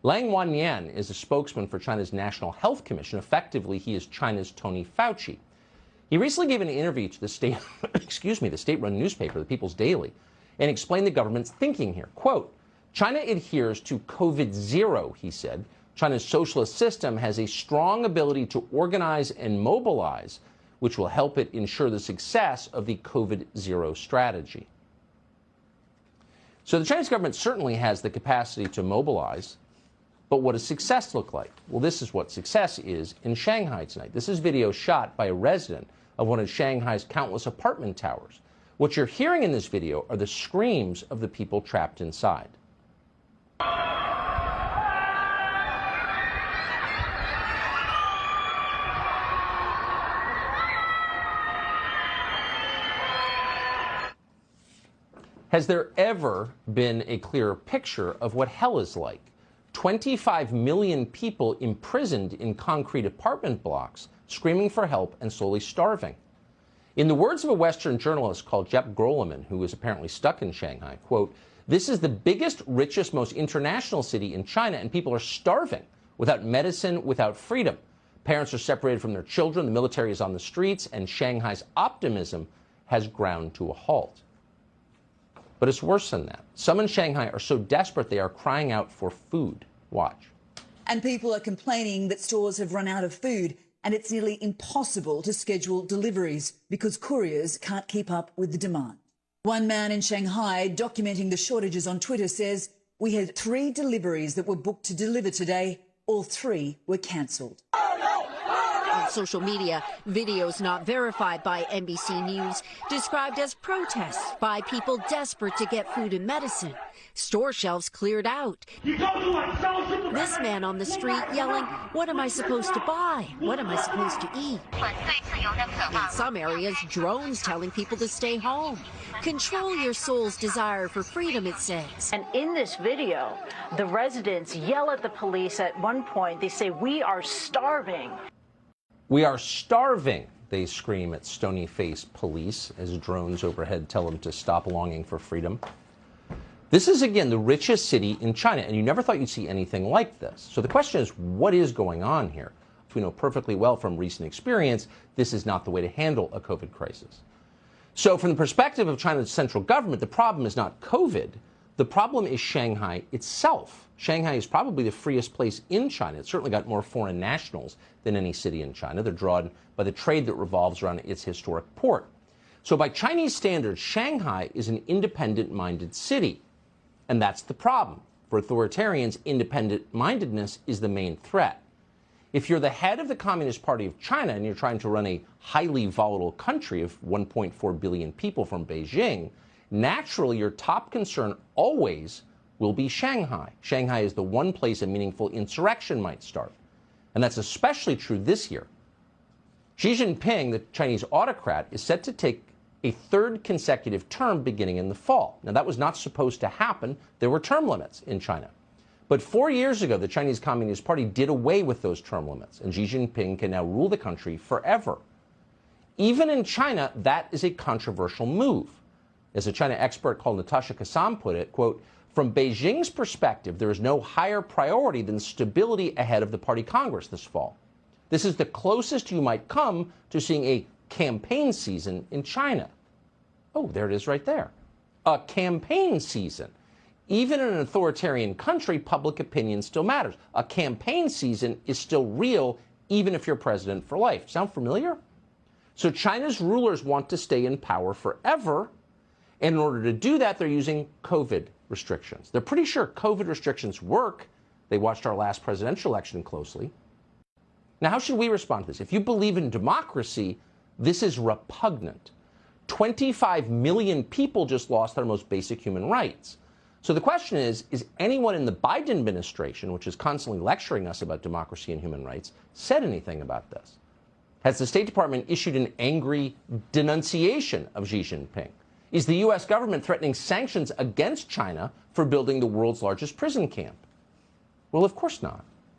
Liang Wannian is a spokesman for China's National Health Commission. Effectively, he is China's Tony Fauci. He recently gave an interview to the state-run newspaper, the People's Daily, and explained the government's thinking here. Quote, China adheres to COVID-0, he said. China's socialist system has a strong ability to organize and mobilize, which will help it ensure the success of the COVID-0 strategy. So the Chinese government certainly has the capacity to mobilize, but what does success look like? Well, this is what success is in Shanghai tonight. This is video shot by a resident of one of Shanghai's countless apartment towers. What you're hearing in this video are the screams of the people trapped inside. Has there ever been a clearer picture of what hell is like? 25 million people imprisoned in concrete apartment blocks, screaming for help and slowly starving. In the words of a Western journalist called Jep Groleman, who is apparently stuck in Shanghai, quote, this is the biggest, richest, most international city in China, and people are starving, without medicine, without freedom. Parents are separated from their children, the military is on the streets, and Shanghai's optimism has ground to a halt. But it's worse than that. Some in Shanghai are so desperate they are crying out for food. Watch. And people are complaining that stores have run out of food and it's nearly impossible to schedule deliveries because couriers can't keep up with the demand. One man in Shanghai documenting the shortages on Twitter says, we had 3 deliveries that were booked to deliver today. All 3 were cancelled. On social media, videos not verified by NBC News described as protests by people desperate to get food and medicine. Store shelves cleared out. This man on the street yelling, what am I supposed to buy? What am I supposed to eat? In some areas, drones telling people to stay home. Control your soul's desire for freedom, it says. And in this video, the residents yell at the police at one point. They say, we are starving. We are starving, they scream at stony-faced police as drones overhead tell them to stop longing for freedom. This is, again, the richest city in China, and you never thought you'd see anything like this. So the question is, what is going on here? We know perfectly well from recent experience, this is not the way to handle a COVID crisis. So from the perspective of China's central government, the problem is not COVID. The problem is Shanghai itself. Shanghai is probably the freest place in China. It's certainly got more foreign nationals than any city in China. They're drawn by the trade that revolves around its historic port. So by Chinese standards, Shanghai is an independent-minded city. And that's the problem. For authoritarians, independent-mindedness is the main threat. If you're the head of the Communist Party of China and you're trying to run a highly volatile country of 1.4 billion people from Beijing, naturally your top concern always will be Shanghai. Shanghai is the one place a meaningful insurrection might start. And that's especially true this year. Xi Jinping, the Chinese autocrat, is set to take a 3rd consecutive term beginning in the fall. Now, that was not supposed to happen. There were term limits in China. But 4 years ago, the Chinese Communist Party did away with those term limits, and Xi Jinping can now rule the country forever. Even in China, that is a controversial move. As a China expert called Natasha Kassam put it, quote, from Beijing's perspective, there is no higher priority than stability ahead of the party Congress this fall. This is the closest you might come to seeing a campaign season in China. Oh, there it is right there. A campaign season. Even in an authoritarian country, public opinion still matters. A campaign season is still real, even if you're president for life. Sound familiar? So China's rulers want to stay in power forever, and in order to do that, they're using COVID restrictions. They're pretty sure COVID restrictions work. They watched our last presidential election closely. Now, how should we respond to this? If you believe in democracy, this is repugnant. 25 million people just lost their most basic human rights. So the question is anyone in the Biden administration, which is constantly lecturing us about democracy and human rights, said anything about this? Has the State Department issued an angry denunciation of Xi Jinping? Is the U.S. government threatening sanctions against China for building the world's largest prison camp? Well, of course not.